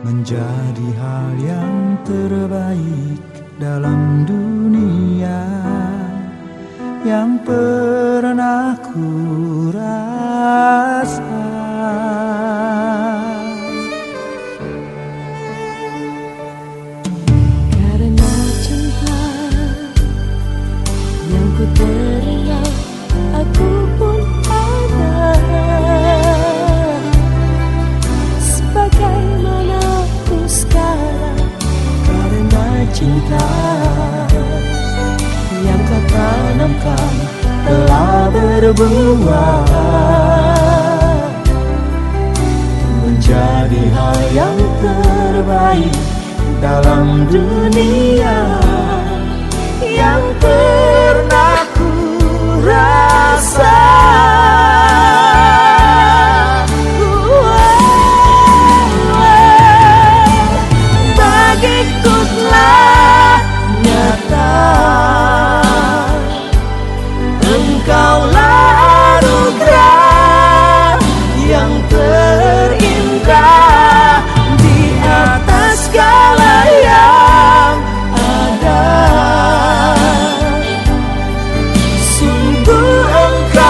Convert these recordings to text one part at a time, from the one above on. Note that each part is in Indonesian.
menjadi hal yang terbaik dalam dunia yang pernah ku rasa. Karena cinta yang ku terima, aku pun ada. Sebagaimana ku sekarang, karena cinta yang kau tanamkan telah berbuah Menjadi hal yang terbaik dalam dunia yang pernah ku rasa. Bagiku telah nyata, Engkaulah anugerah yang terindah di atas segala yang ada. Sungguh Engkau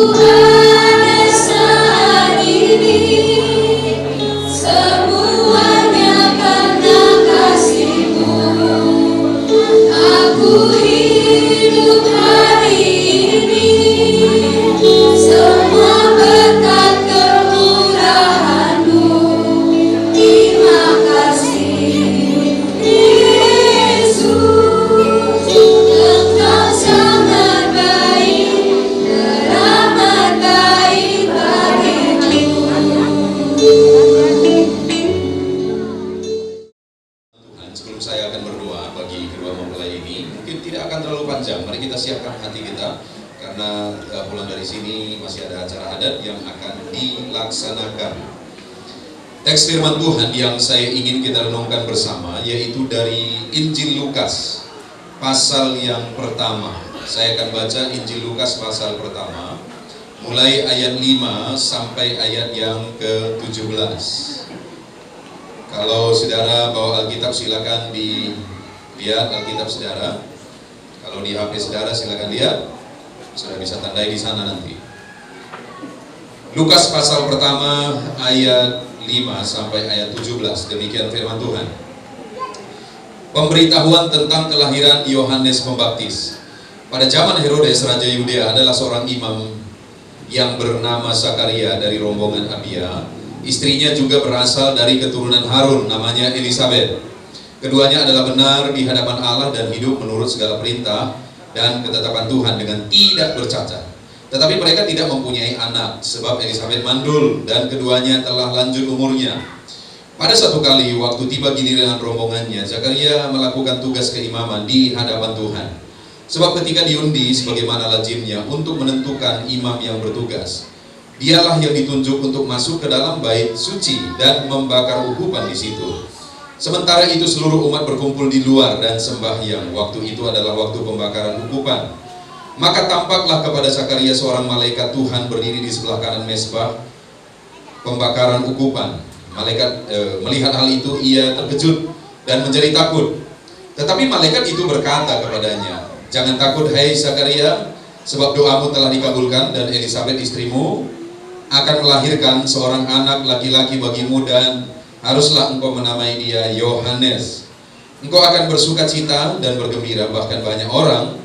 Tuhan saat ini semuanya karena kasih-Mu. Aku hidup hari ini semua berkat kemurahan-Mu. Terima kasih Yesus, Engkau sangat baik, teramat baik bagiku. Tuhan, sebelum saya akan berdoa bagi kedua mempelai ini, mungkin tidak akan terlalu panjang. Mari kita siapkan hati kita, karena pulang dari sini masih ada acara adat yang akan dilaksanakan. Teks firman Tuhan yang saya ingin kita renungkan bersama yaitu dari Injil Lukas pasal yang pertama. Saya akan baca Injil Lukas pasal pertama mulai ayat 5 sampai ayat yang ke-17. Kalau saudara bawa Alkitab silakan dilihat Alkitab saudara. Kalau di HP saudara silakan lihat. Saudara bisa tandai di sana nanti. Lukas pasal pertama ayat 5 sampai ayat 17. Demikian firman Tuhan. Pemberitahuan tentang kelahiran Yohanes Pembaptis. Pada zaman Herodes Raja Yudea adalah seorang imam yang bernama Zakaria dari rombongan Abia. Istrinya juga berasal dari keturunan Harun, namanya Elisabet. Keduanya adalah benar di hadapan Allah dan hidup menurut segala perintah dan ketetapan Tuhan dengan tidak bercacat. Tetapi mereka tidak mempunyai anak, sebab Elisabet mandul dan keduanya telah lanjut umurnya. Pada satu kali, waktu tiba giliran rombongannya, Zakaria melakukan tugas keimaman di hadapan Tuhan. Sebab ketika diundi sebagaimana lazimnya untuk menentukan imam yang bertugas, dialah yang ditunjuk untuk masuk ke dalam bait suci dan membakar ukupan di situ. Sementara itu seluruh umat berkumpul di luar dan sembahyang. Waktu itu adalah waktu pembakaran ukupan. Maka tampaklah kepada Zakaria seorang malaikat Tuhan berdiri di sebelah kanan mezbah pembakaran ukupan. Malaikat melihat hal itu, ia terkejut dan menjadi takut. Tetapi malaikat itu berkata kepadanya, "Jangan takut hai Zakaria, sebab doamu telah dikabulkan dan Elisabet istrimu akan melahirkan seorang anak laki-laki bagimu dan haruslah engkau menamai dia Yohanes. Engkau akan bersukacita dan bergembira, bahkan banyak orang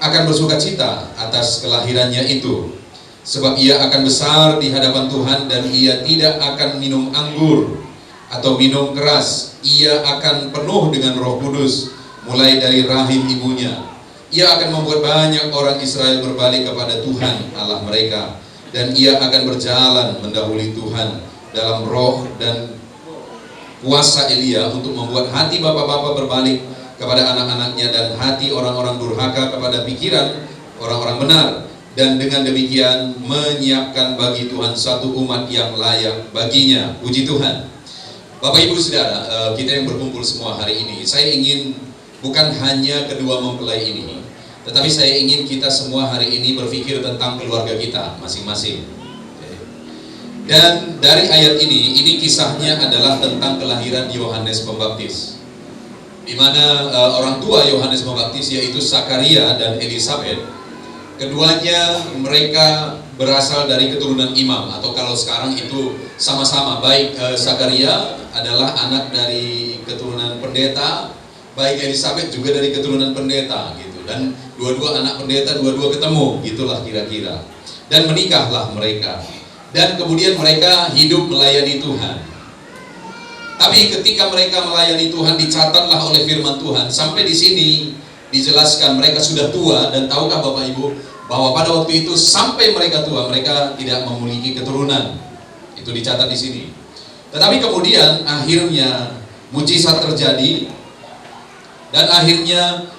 akan bersukacita atas kelahirannya itu. Sebab ia akan besar di hadapan Tuhan dan ia tidak akan minum anggur atau minum keras. Ia akan penuh dengan Roh Kudus mulai dari rahim ibunya. Ia akan membuat banyak orang Israel berbalik kepada Tuhan Allah mereka. Dan ia akan berjalan mendahului Tuhan dalam roh dan kuasa Elia untuk membuat hati bapak-bapak berbalik kepada anak-anaknya dan hati orang-orang durhaka kepada pikiran orang-orang benar, dan dengan demikian menyiapkan bagi Tuhan satu umat yang layak baginya." Puji Tuhan. Bapak Ibu Saudara, kita yang berkumpul semua hari ini, saya ingin bukan hanya kedua mempelai ini, tetapi saya ingin kita semua hari ini berpikir tentang keluarga kita masing-masing. Dan dari ayat ini kisahnya adalah tentang kelahiran Yohanes Pembaptis, di mana orang tua Yohanes Pembaptis yaitu Zakaria dan Elisabet, keduanya mereka berasal dari keturunan imam, atau kalau sekarang itu sama-sama, baik Zakaria adalah anak dari keturunan pendeta, baik Elisabet juga dari keturunan pendeta gitu, dan dua-dua anak pendeta, dua-dua ketemu, gitulah kira-kira, dan menikahlah mereka, dan kemudian mereka hidup melayani Tuhan. Tapi ketika mereka melayani Tuhan, dicatatlah oleh firman Tuhan sampai di sini dijelaskan mereka sudah tua, dan tahukah Bapak Ibu bahwa pada waktu itu sampai mereka tua mereka tidak memiliki keturunan. Itu dicatat di sini. Tetapi kemudian akhirnya mujizat terjadi, dan akhirnya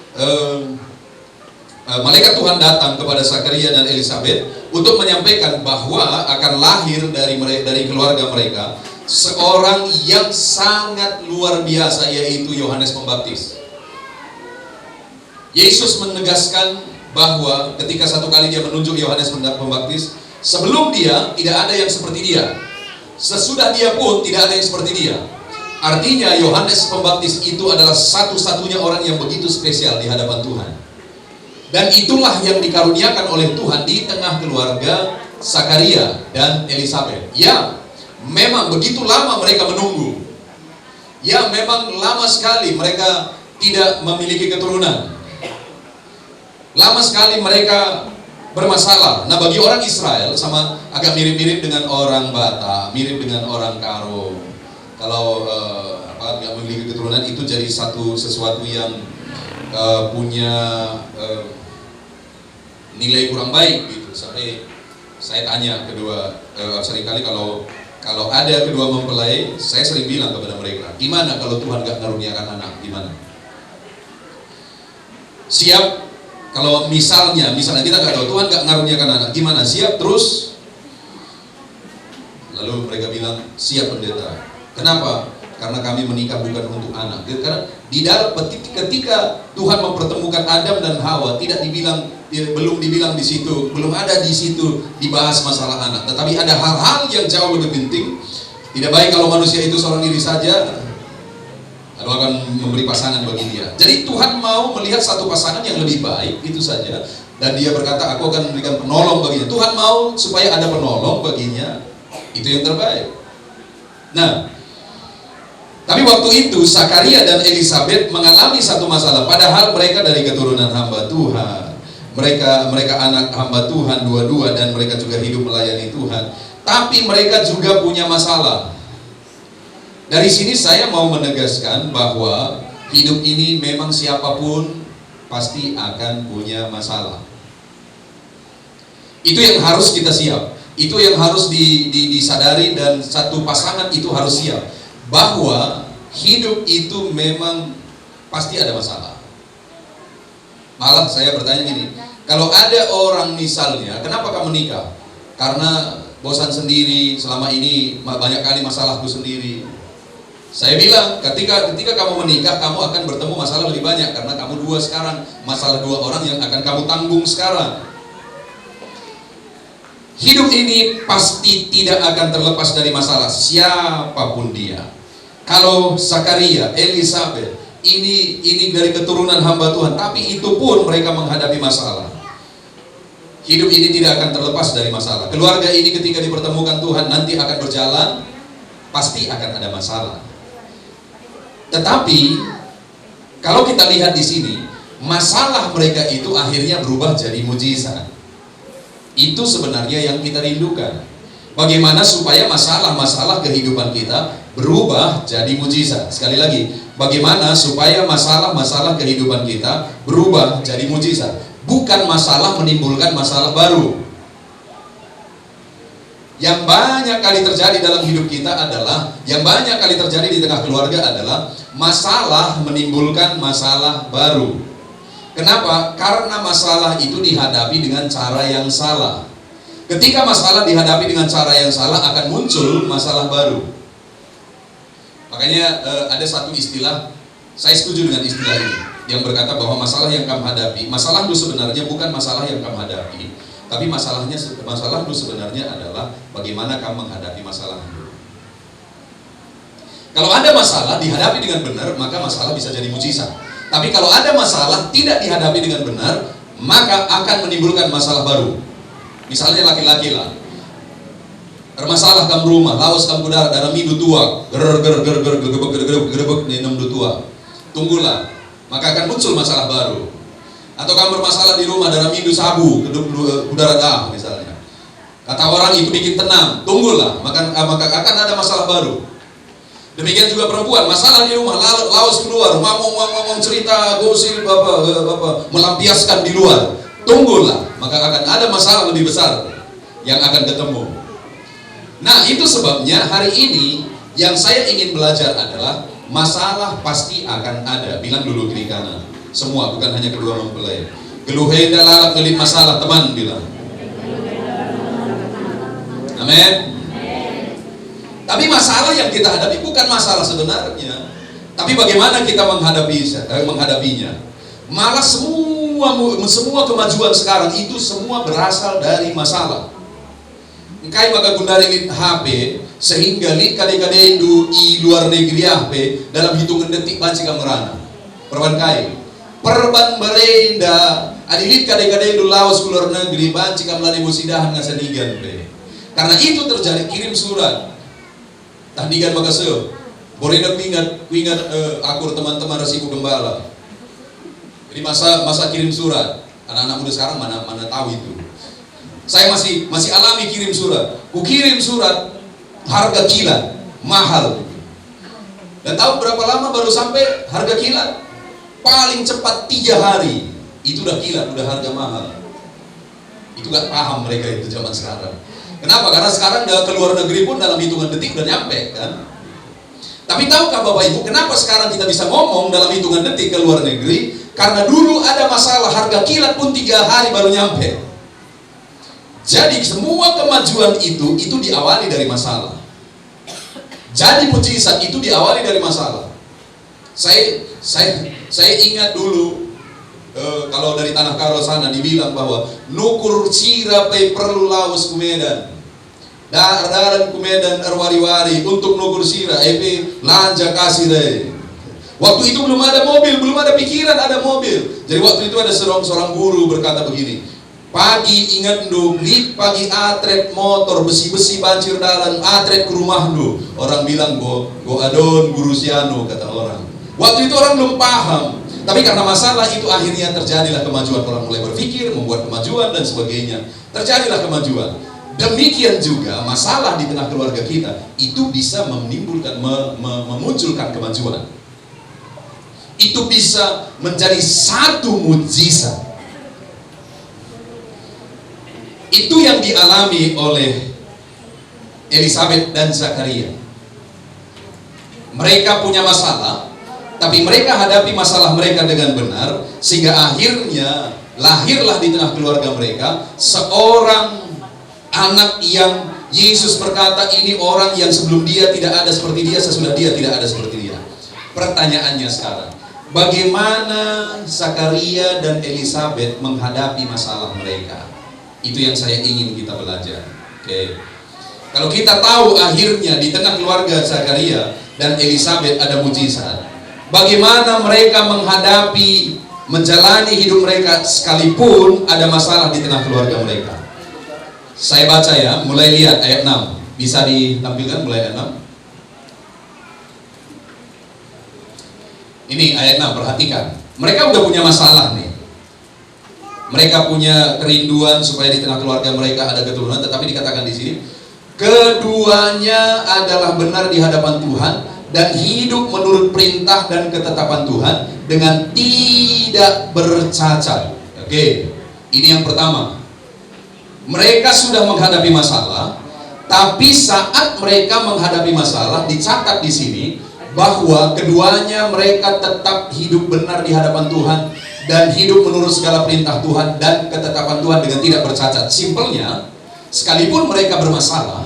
malaikat Tuhan datang kepada Zakaria dan Elisabet untuk menyampaikan bahwa akan lahir dari keluarga mereka seorang yang sangat luar biasa, yaitu Yohanes Pembaptis. Yesus menegaskan bahwa ketika satu kali dia menunjuk Yohanes Pembaptis, sebelum dia tidak ada yang seperti dia, sesudah dia pun tidak ada yang seperti dia. Artinya Yohanes Pembaptis itu adalah satu-satunya orang yang begitu spesial di hadapan Tuhan. Dan itulah yang dikaruniakan oleh Tuhan di tengah keluarga Zakaria dan Elisabet. Ya, memang begitu lama mereka menunggu. Ya, memang lama sekali mereka tidak memiliki keturunan. Lama sekali mereka bermasalah. Nah, bagi orang Israel sama agak mirip-mirip dengan orang Batak, mirip dengan orang Karo. Kalau nggak memiliki keturunan itu jadi sesuatu yang punya nilai kurang baik gitu. Sampai saya tanya kedua seringkali kalau ada kedua mempelai, saya sering bilang kepada mereka, gimana kalau Tuhan nggak karuniakan anak, gimana? Siap? Kalau misalnya kita nggak tahu Tuhan nggak karuniakan anak, gimana? Siap terus? Lalu mereka bilang, siap pendeta. Kenapa? Karena kami menikah bukan untuk anak. Karena di dalam ketika Tuhan mempertemukan Adam dan Hawa, belum dibilang di situ, belum ada di situ dibahas masalah anak. Tetapi ada hal-hal yang jauh lebih penting. Tidak baik kalau manusia itu seorang diri saja, lalu akan memberi pasangan bagi dia. Jadi Tuhan mau melihat satu pasangan yang lebih baik, itu saja. Dan dia berkata, aku akan memberikan penolong baginya. Tuhan mau supaya ada penolong baginya. Itu yang terbaik. Nah, tapi waktu itu Zakaria dan Elisabet mengalami satu masalah. Padahal mereka dari keturunan hamba Tuhan, mereka anak hamba Tuhan dua-dua, dan mereka juga hidup melayani Tuhan. Tapi mereka juga punya masalah. Dari sini saya mau menegaskan bahwa hidup ini memang siapapun pasti akan punya masalah. Itu yang harus kita siap. Itu yang harus disadari, dan satu pasangan itu harus siap bahwa hidup itu memang pasti ada masalah. Malah saya bertanya gini, kalau ada orang misalnya, kenapa kamu nikah? Karena bosan sendiri, selama ini banyak kali masalahku sendiri. Saya bilang, ketika kamu menikah, kamu akan bertemu masalah lebih banyak, karena kamu dua sekarang, masalah dua orang yang akan kamu tanggung sekarang. Hidup ini pasti tidak akan terlepas dari masalah, siapapun dia. Kalau Zakaria, Elisabet, ini dari keturunan hamba Tuhan, tapi itu pun mereka menghadapi masalah. Hidup ini tidak akan terlepas dari masalah. Keluarga ini ketika dipertemukan Tuhan nanti akan berjalan, pasti akan ada masalah. Tetapi kalau kita lihat di sini, masalah mereka itu akhirnya berubah jadi mujizat. Itu sebenarnya yang kita rindukan. Bagaimana supaya masalah-masalah kehidupan kita berubah jadi mujizat. Sekali lagi, bagaimana supaya masalah-masalah kehidupan kita berubah jadi mujizat. Bukan masalah menimbulkan masalah baru. Yang banyak kali terjadi dalam hidup kita adalah, yang banyak kali terjadi di tengah keluarga adalah masalah menimbulkan masalah baru. Kenapa? Karena masalah itu dihadapi dengan cara yang salah. Ketika masalah dihadapi dengan cara yang salah, akan muncul masalah baru. Makanya ada satu istilah, saya setuju dengan istilah ini, yang berkata bahwa masalah yang kamu hadapi, masalah itu sebenarnya bukan masalah yang kamu hadapi, tapi masalah itu sebenarnya adalah bagaimana kamu menghadapi masalah itu. Kalau ada masalah dihadapi dengan benar, maka masalah bisa jadi mujizat. Tapi kalau ada masalah tidak dihadapi dengan benar, maka akan menimbulkan masalah baru. Misalnya laki-laki lah, bermasalah kamu rumah, lawas kamu darat, darah mindu tua, gerebek minum tua, tunggulah, maka akan muncul masalah baru. Atau kamu bermasalah di rumah, darah mindu sabu, udara dah misalnya. Kata orang itu bikin tenang, tunggulah, maka akan ada masalah baru. Demikian juga perempuan, masalah di rumah, lawas keluar, ngomong cerita, gosip, melampiaskan di luar. Tunggulah, maka akan ada masalah lebih besar yang akan ketemu. Nah, itu sebabnya hari ini yang saya ingin belajar adalah masalah pasti akan ada. Bilang dulu kiri kanan, semua, bukan hanya kedua mempelai. Geluhenda lalap ngelit masalah, teman bilang. Amin. Tapi masalah yang kita hadapi bukan masalah sebenarnya, tapi bagaimana kita menghadapinya. Malah semua kemajuan sekarang itu semua berasal dari masalah. Engkai maka gundaring HP sehingga li kade-kade i luar negeri HP dalam hitungan detik banci kamerana. Perban kai. Perban berenda Adilit kadang-kadang dulu lawas ke luar negeri, banci kamlani musidahan ngasanigan be. Karena itu terjadi, kirim surat. Tandigan makasih. Boleh ingat akur teman-teman resiko gembala. Jadi masa kirim surat. Anak-anak muda sekarang mana tahu itu. Saya masih alami kirim surat. Ku kirim surat harga kilat mahal. Dan tahu berapa lama baru sampai harga kilat? Paling cepat 3 hari. Itu udah kilat, udah harga mahal. Itu gak paham mereka itu zaman sekarang. Kenapa? Karena sekarang udah ke luar negeri pun dalam hitungan detik udah nyampe kan. Tapi tahukah Bapak Ibu kenapa sekarang kita bisa ngomong dalam hitungan detik ke luar negeri? Karena dulu ada masalah harga kilat pun 3 hari baru nyampe. Jadi semua kemajuan itu diawali dari masalah. Jadi mujizat itu diawali dari masalah. Saya ingat dulu kalau dari Tanah Karo sana dibilang bahwa nukur cira pe perlu lawas ku Medan. Daran ku Medan erwari-wari untuk nukur cira lanja kasih deh. Waktu itu belum ada mobil, belum ada pikiran ada mobil. Jadi waktu itu ada seorang guru berkata begini, pagi ingat ndu, pagi atret motor besi-besi banjir dalan, atret ke rumah ndu. Orang bilang go adon guru siano kata orang. Waktu itu orang belum paham. Tapi karena masalah itu akhirnya terjadilah kemajuan, orang mulai berpikir, membuat kemajuan dan sebagainya. Terjadilah kemajuan. Demikian juga masalah di tengah keluarga kita itu bisa menimbulkan, memunculkan kemajuan. Itu bisa menjadi satu mujizat. Itu yang dialami oleh Elisabet dan Zakaria. Mereka punya masalah, tapi mereka hadapi masalah mereka dengan benar, sehingga akhirnya lahirlah di tengah keluarga mereka seorang anak yang Yesus berkata ini orang yang sebelum dia tidak ada seperti dia, sesudah dia tidak ada seperti dia. Pertanyaannya sekarang, bagaimana Zakaria dan Elisabet menghadapi masalah mereka? Itu yang saya ingin kita belajar. Oke. Kalau kita tahu akhirnya di tengah keluarga Zakaria dan Elisabet ada mujizat, bagaimana mereka menghadapi, menjalani hidup mereka sekalipun ada masalah di tengah keluarga mereka. Saya baca ya, mulai lihat ayat 6. Bisa ditampilkan mulai ayat 6. Ini ayat 6, perhatikan. Mereka udah punya masalah nih. Mereka punya kerinduan supaya di tengah keluarga mereka ada keturunan, tetapi dikatakan di sini, keduanya adalah benar di hadapan Tuhan dan hidup menurut perintah dan ketetapan Tuhan dengan tidak bercacat. Oke, ini yang pertama. Mereka sudah menghadapi masalah, tapi saat mereka menghadapi masalah dicatat di sini bahwa keduanya mereka tetap hidup benar di hadapan Tuhan dan hidup menurut segala perintah Tuhan dan ketetapan Tuhan dengan tidak bercacat. Simpelnya, sekalipun mereka bermasalah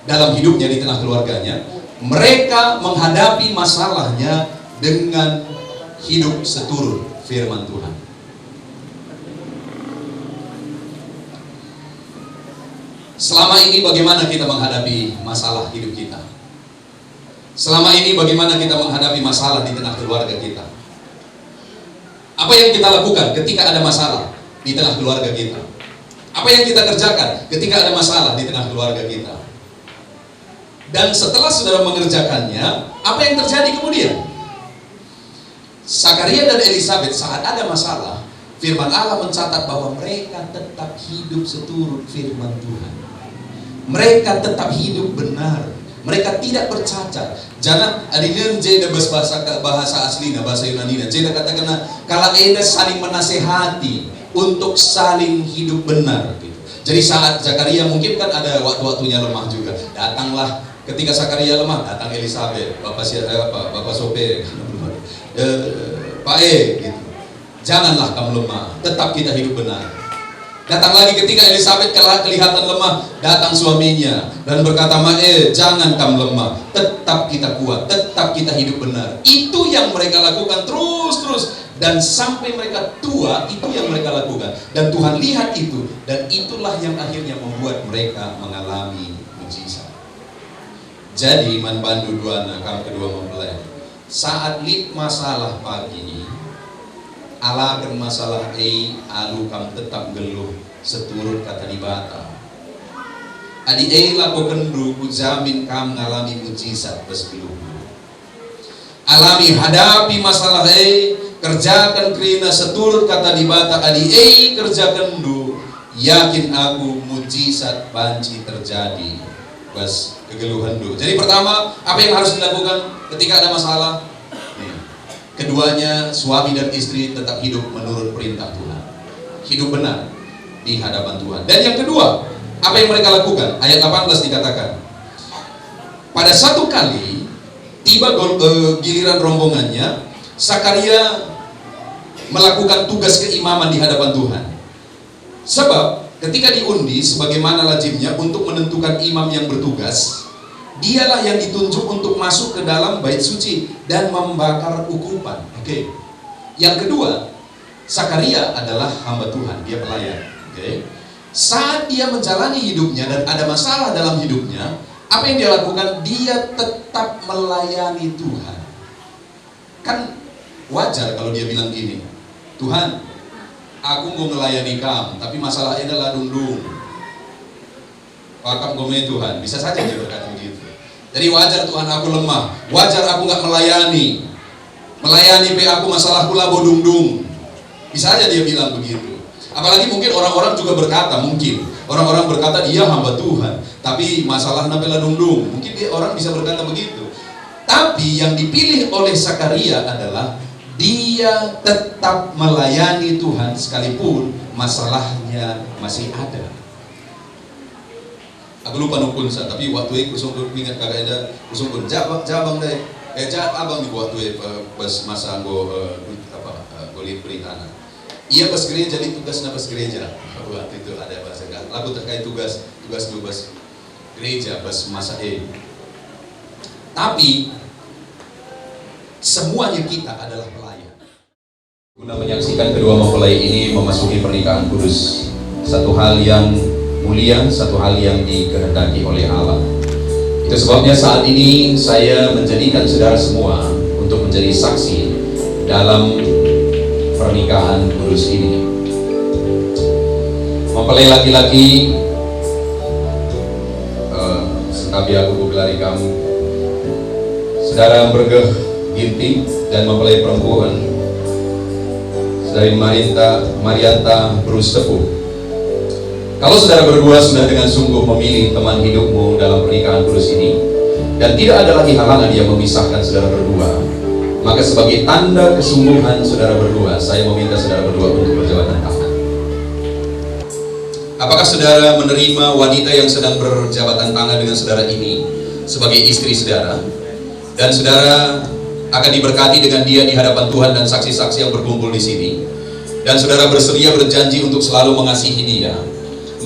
dalam hidupnya di tengah keluarganya, mereka menghadapi masalahnya dengan hidup seturut firman Tuhan. Selama ini bagaimana kita menghadapi masalah hidup kita? Selama ini bagaimana kita menghadapi masalah di tengah keluarga kita? Apa yang kita lakukan ketika ada masalah di tengah keluarga kita? Apa yang kita kerjakan ketika ada masalah di tengah keluarga kita? Dan setelah saudara mengerjakannya, apa yang terjadi kemudian? Zakaria dan Elisabet saat ada masalah, firman Allah mencatat bahwa mereka tetap hidup seturut firman Tuhan. Mereka tetap hidup benar. Mereka tidak bercacat. Jangan adilin jeda bahasa aslinya, bahasa Yunani. Jeda katakan kalau ada saling menasehati untuk saling hidup benar. Gitu. Jadi saat Zakaria mungkin kan ada waktu-waktunya lemah juga. Datanglah ketika Zakaria lemah, datang Elisabet, Bapak Sope, Pak gitu. Janganlah kamu lemah, tetap kita hidup benar. Datang lagi ketika Elisabet kelihatan lemah, datang suaminya dan berkata, jangan kamu lemah, tetap kita kuat, tetap kita hidup benar. Itu yang mereka lakukan terus dan sampai mereka tua, itu yang mereka lakukan. Dan Tuhan lihat itu, dan itulah yang akhirnya membuat mereka mengalami mujizat. Jadi Man Bandu Duana kami kedua mempelai, saat lip masalah pagi, alakan masalah alu kam tetap geluh seturut kata di bata. Adi lako kendu ku jamin kam ngalami mujizat besgeluh. Alami hadapi masalah kerjakan kerina seturut kata di bata. Adi kerja kendu yakin aku mujizat banci terjadi bas kegeluhan dulu. Jadi pertama apa yang harus dilakukan ketika ada masalah? Keduanya suami dan istri tetap hidup menurut perintah Tuhan, hidup benar di hadapan Tuhan. Dan yang kedua, apa yang mereka lakukan? Ayat 18 dikatakan, pada satu kali tiba giliran rombongannya, Sakaria melakukan tugas keimaman di hadapan Tuhan. Sebab ketika diundi sebagaimana lazimnya untuk menentukan imam yang bertugas, dialah yang ditunjuk untuk masuk ke dalam bait suci dan membakar ukupan. Oke. Yang kedua, Sakaria adalah hamba Tuhan, dia pelayan. Oke. Saat dia menjalani hidupnya dan ada masalah dalam hidupnya, apa yang dia lakukan? Dia tetap melayani Tuhan. Kan wajar kalau dia bilang gini, Tuhan, aku mau melayani kamu, tapi masalahnya adalah dundung. Pakam gome Tuhan, bisa saja dia berkata begitu. Jadi wajar Tuhan aku lemah, wajar aku nggak melayani pe aku masalahku labo dungdung. Bisa aja dia bilang begitu. Apalagi mungkin orang-orang juga berkata, orang-orang berkata dia hamba Tuhan, tapi masalah napela dungdung. Mungkin orang bisa berkata begitu. Tapi yang dipilih oleh Sakaria adalah dia tetap melayani Tuhan sekalipun masalahnya masih ada. Aku lupa nukun sa, tapi waktu itu kusung ingat kagak ada kusung pun jabang deh, abang di waktu pas masa go golip perintah. Iya pas gereja jadi tugasnya pas gereja. Waktu itu ada bahasa enggak. Lagu terkait tugas gereja pas masa Tapi semuanya kita adalah pelayan. Guna menyaksikan kedua mempelai ini memasuki pernikahan kudus, satu hal yang mulia, satu hal yang dikehendaki oleh Allah. Itu sebabnya saat ini saya menjadikan saudara semua untuk menjadi saksi dalam pernikahan kudus ini. Mempelai laki-laki, sekabi aku gelari kamu, saudara Bergeh Ginting, dan mempelai perempuan saudari Marianta Bruce Tepuh. Kalau saudara berdua sudah dengan sungguh memilih teman hidupmu dalam pernikahan kudus ini, dan tidak ada lagi halangan yang memisahkan saudara berdua, maka sebagai tanda kesungguhan saudara berdua, saya meminta saudara berdua untuk berjabatan tangan. Apakah saudara menerima wanita yang sedang berjabatan tangan dengan saudara ini sebagai istri saudara, dan saudara akan diberkati dengan dia di hadapan Tuhan dan saksi-saksi yang berkumpul di sini, dan saudara bersedia berjanji untuk selalu mengasihi dia,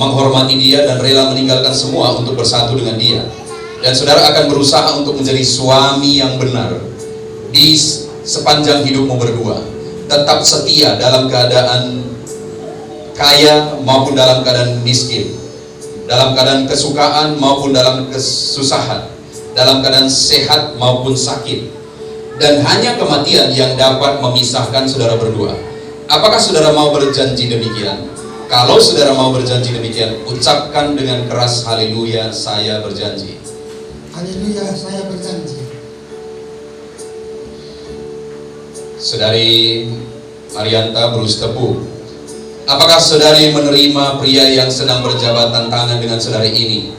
menghormati dia, dan rela meninggalkan semua untuk bersatu dengan dia, dan saudara akan berusaha untuk menjadi suami yang benar di sepanjang hidupmu berdua, tetap setia dalam keadaan kaya maupun dalam keadaan miskin, dalam keadaan kesukaan maupun dalam kesusahan, dalam keadaan sehat maupun sakit, dan hanya kematian yang dapat memisahkan saudara berdua. Apakah saudara mau berjanji demikian? Kalau saudara mau berjanji demikian, ucapkan dengan keras, haleluya, saya berjanji. Haleluya, saya berjanji. Saudari Marianta Bruce Tepuh, apakah saudari menerima pria yang sedang berjabatan tangan dengan saudari ini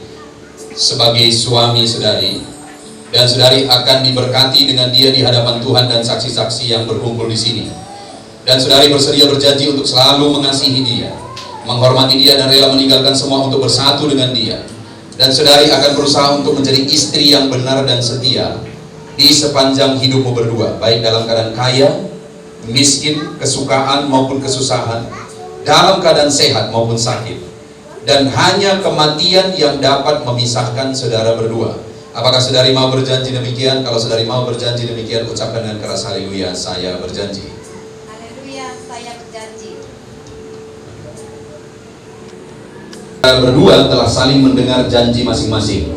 sebagai suami saudari, dan saudari akan diberkati dengan dia di hadapan Tuhan dan saksi-saksi yang berkumpul di sini, dan saudari bersedia berjanji untuk selalu mengasihi dia, menghormati dia, dan rela meninggalkan semua untuk bersatu dengan dia, dan saudari akan berusaha untuk menjadi istri yang benar dan setia di sepanjang hidupmu berdua, baik dalam keadaan kaya, miskin, kesukaan maupun kesusahan, dalam keadaan sehat maupun sakit, dan hanya kematian yang dapat memisahkan saudara berdua. Apakah saudari mau berjanji demikian? Kalau saudari mau berjanji demikian, ucapkan dengan keras, haleluya, saya berjanji. Haleluya, saya berjanji. Berdua telah saling mendengar janji masing-masing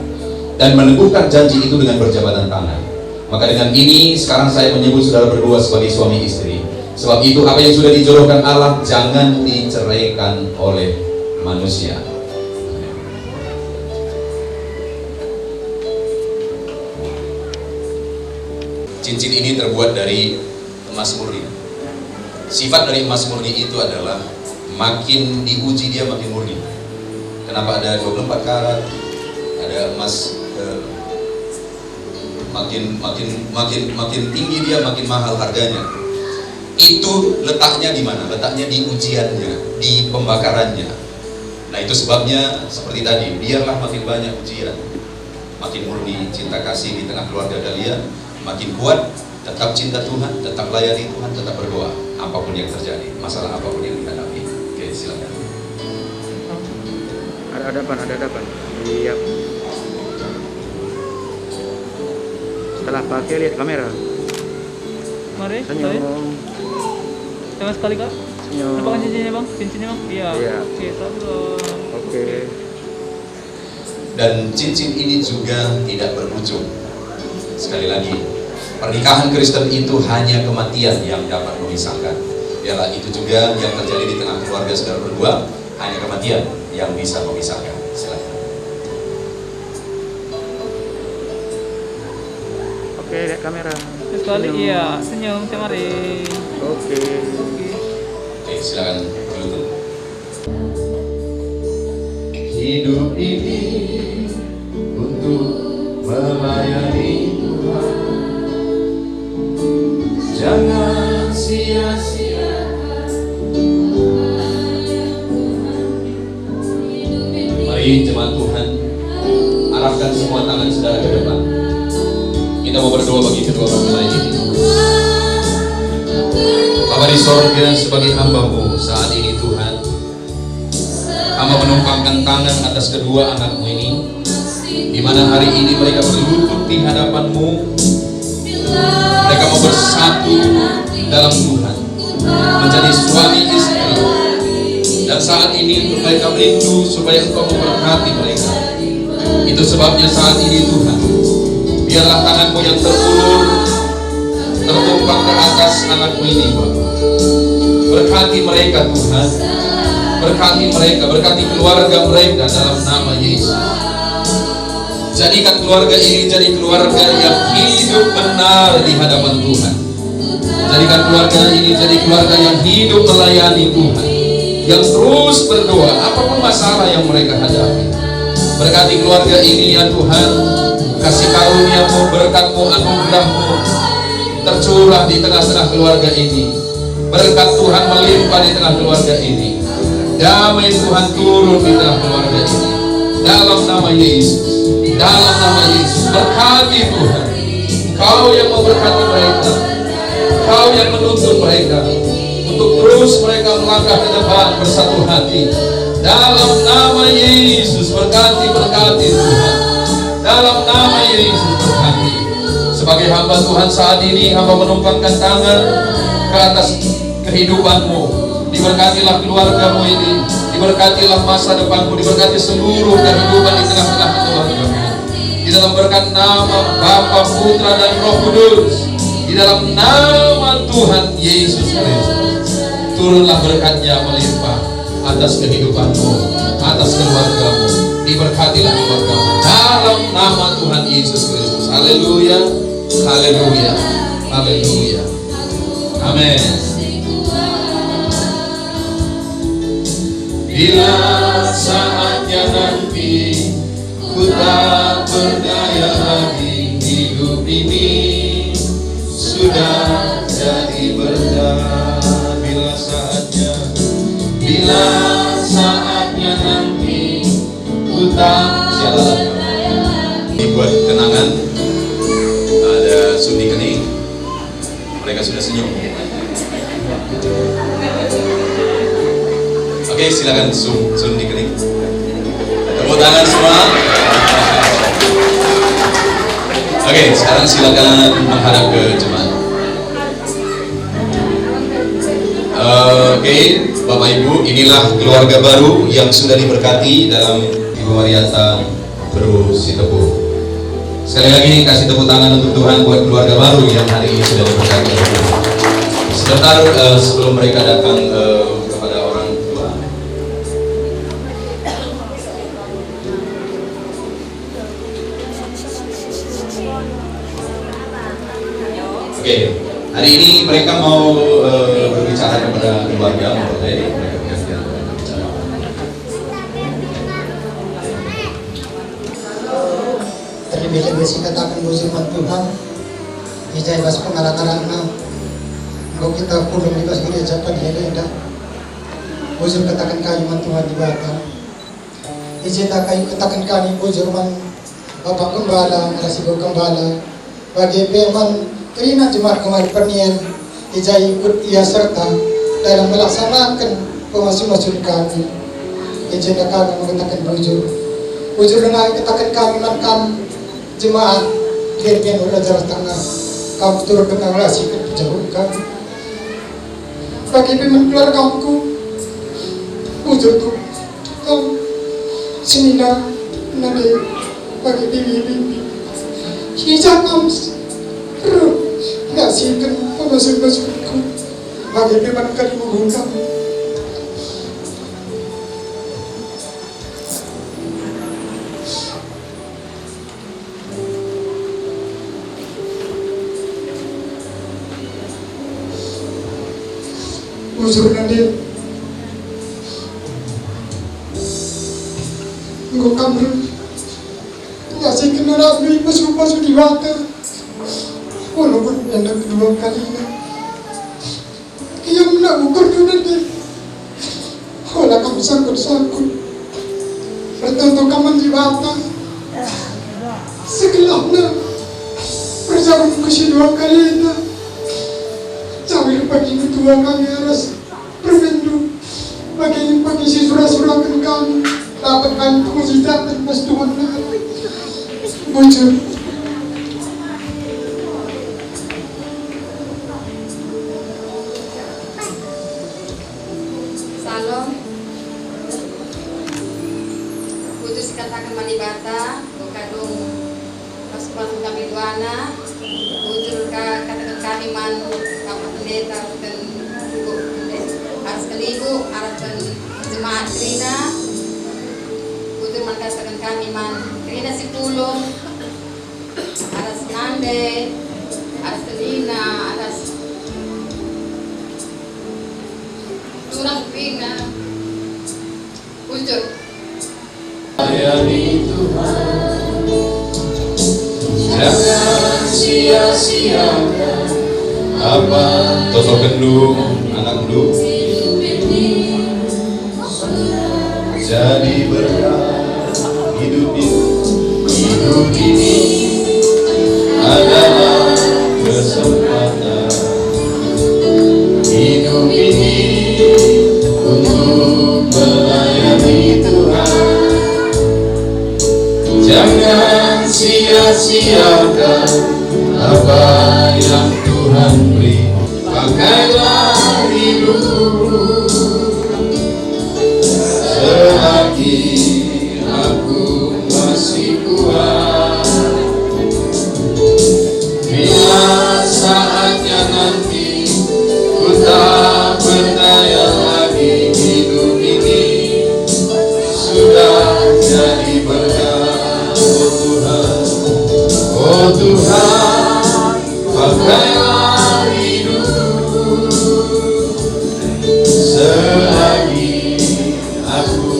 dan meneguhkan janji itu dengan berjabatan tangan. Maka dengan ini sekarang saya menyebut saudara berdua sebagai suami istri, Sebab itu apa yang sudah dijodohkan Allah jangan diceraikan oleh manusia. Cincin ini terbuat dari emas murni. Sifat dari emas murni itu adalah makin diuji dia makin murni. Kenapa ada 24 karat? Ada emas makin tinggi dia makin mahal harganya. Itu letaknya di mana? Letaknya di ujiannya, di pembakarannya. Nah itu sebabnya seperti tadi, biarlah makin banyak ujian, makin murni cinta kasih di tengah keluarga kalian, makin kuat, tetap cinta Tuhan, tetap layani Tuhan, tetap berdoa, apapun yang terjadi, masalah apapun yang dihadapi. Oke, silakan. Ada hadapan. Iya. Setelah pakai lihat kamera. Mari, Senyum. Jangan sekali kak. Senyum. Nampakkan cincinnya bang? Cincinnya bang? Iya. Iya. Oke, satu. Oke. Dan cincin ini juga tidak berujung. Sekali lagi, pernikahan Kristen itu hanya kematian yang dapat memisahkan. Biarlah itu juga yang terjadi di tengah keluarga saudara berdua, hanya kematian yang bisa memisahkan. Silakan. Oke, lihat kamera. Sekali, Senyum. iya. Senyum, mari. Oke. Oke, silakan dulu. Hidup ini untuk melayani Tuhan. Jangan sia-siakan. Mari jemaat Tuhan, arahkan semua tangan saudara ke depan. Kita mau berdoa bagi kedua mempelai ini. Bapa di sorga, sebagai hamba-Mu saat ini Tuhan, hamba menumpangkan tangan atas kedua anakmu ini, di mana hari ini mereka berlutut di hadapan-Mu. Mereka mau bersatu dalam Tuhan, menjadi suami istri. Dan saat ini mereka merindu supaya Engkau memberkati mereka. Itu sebabnya saat ini Tuhan, biarlah tangan-Mu yang terulur tertumpang ke atas anakmu ini, Bapak. Berkati mereka Tuhan, berkati mereka, berkati keluarga mereka dalam nama Yesus. Jadikan keluarga ini jadi keluarga yang hidup benar di hadapan Tuhan. Jadikan keluarga ini jadi keluarga yang hidup melayani Tuhan, yang terus berdoa apapun masalah yang mereka hadapi. Berkati keluarga ini ya Tuhan, kasih karunia-Mu, berkat-Mu, anugerah-Mu tercurah di tengah-tengah keluarga ini. Berkat Tuhan melimpah di tengah keluarga ini. Damai Tuhan turun di tengah keluarga ini. Dalam nama Yesus, dalam nama Yesus, berkati Tuhan. Kau yang memberkati mereka, Kau yang menuntun mereka untuk terus mereka melangkah ke depan bersatu hati. Dalam nama Yesus, berkati Tuhan. Dalam nama Yesus, berkati. Sebagai hamba Tuhan saat ini, hamba menumpangkan tangan ke atas kehidupan-Mu. Diberkatilah keluarga-Mu ini, diberkatilah masa depan-Mu, diberkati seluruh kehidupan di tengah-tengah keluarga-Mu. Di dalam berkat nama Bapa, Putra, dan Roh Kudus, di dalam nama Tuhan Yesus Kristus, turunlah berkat-Nya melimpah atas kehidupan-Mu, atas keluarga-Mu. Diberkatilah keluarga-Mu dalam nama Tuhan Yesus Kristus. Haleluya, haleluya, haleluya. Amin. Bila saatnya nanti ku tak berdaya lagi, hidup ini sudah jadi berkah. Bila saatnya nanti ku tak jalan. Dibuat kenangan, ada Sundi Kening, mereka sudah senyum. Oke, silakan Sundi Kening. Tepuk tangan semua. Oke, sekarang silakan menghadap ke jemaat. Oke, Bapak Ibu, inilah keluarga baru yang sudah diberkati dalam Ibu Mariata Bro Sitepu. Sekali lagi kasih tepuk tangan untuk Tuhan buat keluarga baru yang hari ini sudah diberkati. Sebentar sebelum mereka datang kepada orang tua. Oke, hari ini mereka mau berbicara kepada keluarga, boleh mereka berbicara. Terlebih besi katakan firman Tuhan. Ijai bas pengarang-arangna. Kalau kita pulang di bas gereja pada ada. Bujur katakan kalimat Tuhan di batang. Ijai katakan kami bujur man Bapak Gembala, Rasibo Gembala. Bagi peman kerina jemaat kemarin pernian. Ijai ikut ia serta dalam melaksanakan pemasukan kami. Ijai kami mengatakan bujur. Bujur dengan katakan kami makan jemaat kalian udah jalan tengah. Kamu turut dengan rasi jauh kami. Bagi pemimpin keluargaku, wujudku, kamu semina nabi bagi bibi. Hijau kamu ngasihkan pemasukan-pemasukanku bagi pemimpin kalimu kamu. Bujur nanti engkau kamu ngasih kenal beli masuk di mata walaupun yang kedua kalinya ia nak ukur tu nanti walau kamu sangkut bertentu kamu di mata segelapnya berjauh kedua kalinya sambil pagi kedua kami harus berbendu bagi si surah-surahkan kami dapatkan mujizat dan mas Tuhan bujur Salam. Putus katakan malibata, bukadung pasukan kami duana, bujur katakan kami man kapan pendeta dan harus kelibu harapkan jemaat Krina, bujur man katakan kami man Krina si pulong, harus nande, harus telina, harus turang Krina, bujur. Layani Tuhan, jangan sia-siakan apa tosok kendung anak lu jadi berkah. Hidup ini adalah kesempatan, hidup ini untuk melayani Tuhan. Jangan sia-siakan apa yang Tuhan beri. Pakailah hidup selagi aku masih kuat. Bila saatnya nanti ku tak berdaya lagi, hidup ini sudah jadi berkah. Oh Tuhan, pakailah hidup selagi aku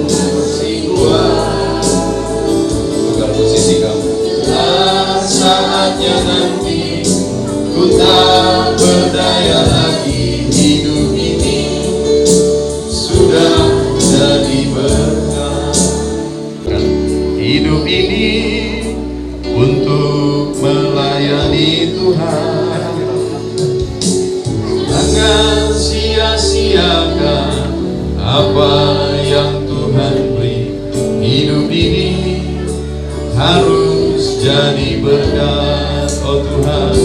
masih kuat. Bukan posisi kamu. Saatnya nanti ku tak berdaya lagi, hidup ini sudah jadi berkah. Hidup ini untuk melayani Tuhan. Jangan sia-siakan apa yang Tuhan beri. Hidup ini harus jadi berkat. Oh Tuhan,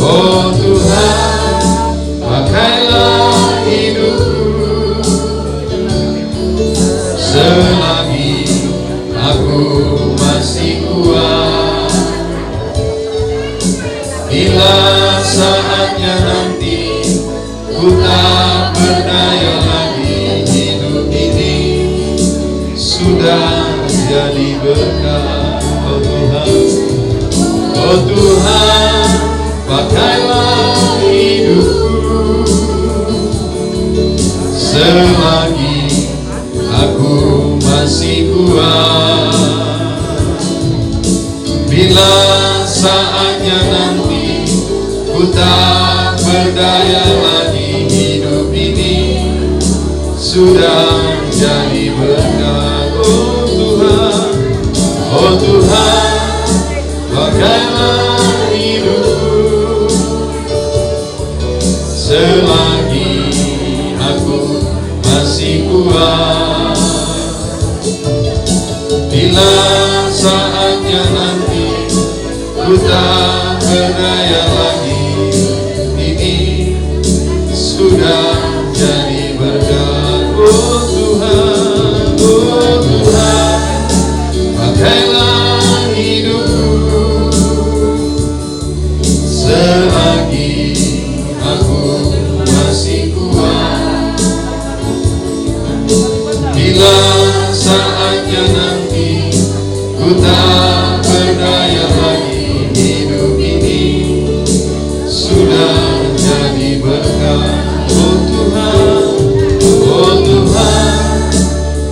oh Tuhan, pakailah hidup selagi aku masih kuat. Bila saatnya nanti sudah jadi berkat. Oh Tuhan, oh Tuhan, pakailah hidupku selagi aku masih kuat. Bila saatnya nanti ku tak berdaya lagi, hidup ini sudah jadi berkat. Oh Tuhan, oh Tuhan, pakailah hidupku selagi aku masih kuat. Bila saatnya nanti ku tak berdaya lagi, ini sudah jadi berkat. Oh Tuhan, oh Tuhan, pakailah hidupku selagi aku masih kuat. Bila saatnya nanti ku tak berdaya lagi, hidup ini sudah jadi berkat. Oh Tuhan, oh Tuhan,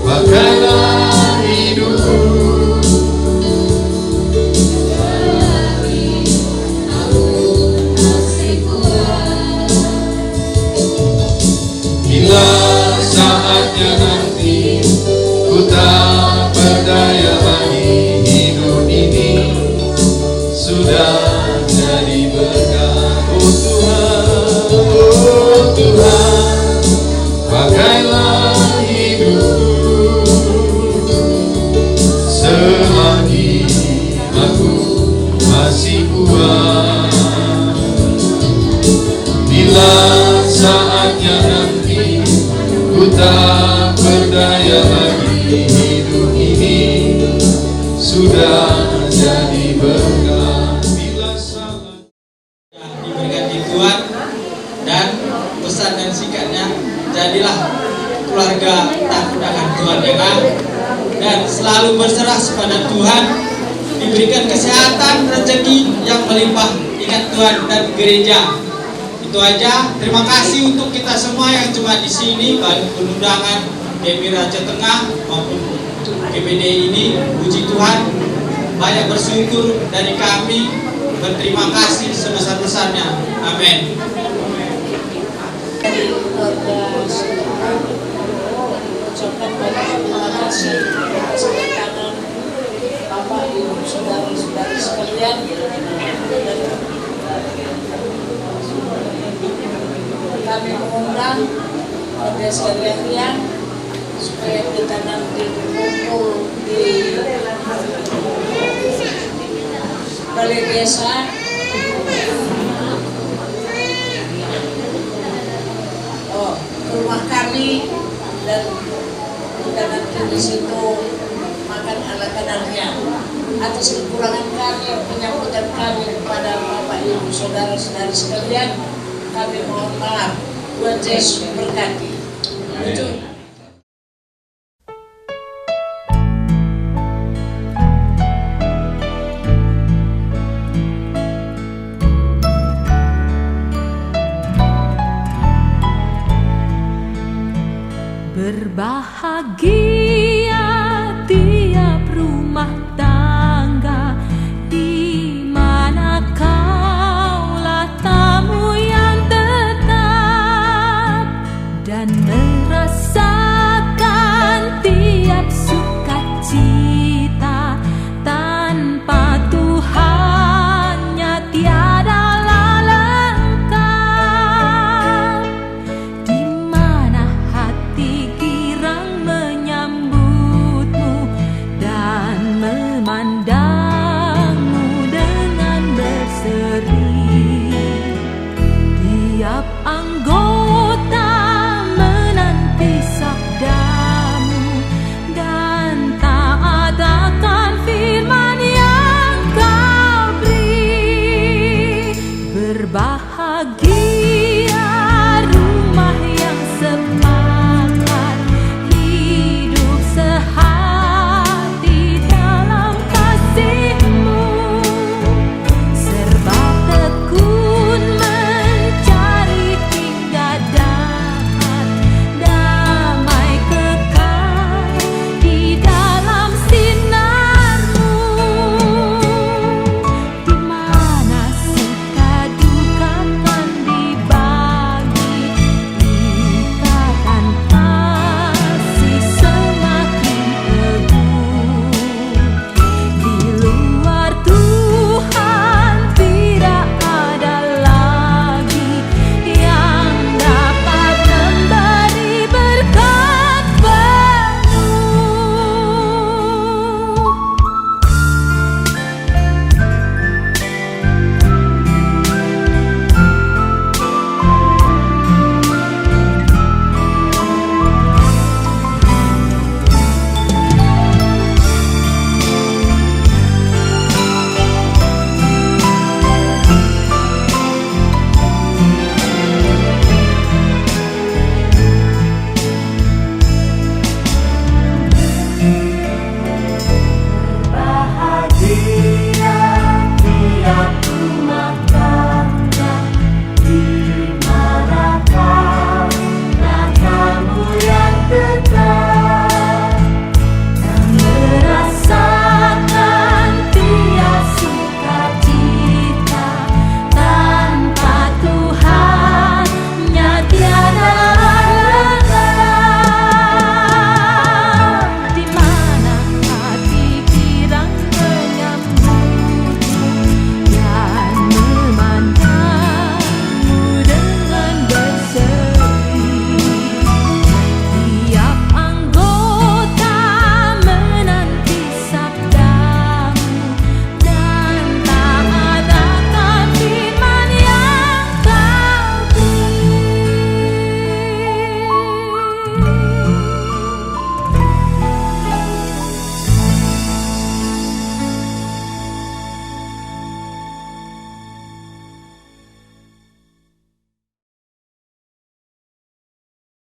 pakailah hidupku bila saatnya nanti ku tak berdaya lagi, hidup ini sudah jadi berkat. Oh Tuhan, oh Tuhan, pakailah hidupku selagi aku masih kuat. Bila saatnya nanti ku tak berdaya lagi, hidup ini sudah jadi berkat. Bila saat diberkati Tuhan, dan pesan dan sikatnya, jadilah keluarga takut akan Tuhan, ya kan? Dan selalu berserah kepada Tuhan, diberikan kesehatan, rezeki yang melimpah, ingat Tuhan dan gereja. Itu aja. Terima kasih untuk kita semua yang cuma di sini, baik penundangan DPI Raja Tengah maupun GPD ini. Puji Tuhan, banyak bersyukur dari kami, berterima kasih sebesar-besarnya. Amin. Dari keluarga semua ucapkan banyak terima kasih atas kedatangan Bapak Ibu saudara-saudari sekalian, dan kami mengundang pada sekalian supaya kita nanti berkumpul di balai desa ke rumah kami, dan kita nanti di situ makan ala kadarnya. Atas kekurangan kami, penyambutan kami kepada Bapak Ibu saudara-saudari sekalian, kami mohon maaf. Tuhan Yesus berkati. Berbahagia tiap rumah tangga di mana kaulah tamu yang tetap, dan merasakan tiap sukacita. Tanpa Tuhannya tiadalah lengkap, di mana hati girang menyambutmu dan memandangmu dengan berseri. Tiap anggota menanti sabdamu dan taat akan firman yang kau beri. Berbahagia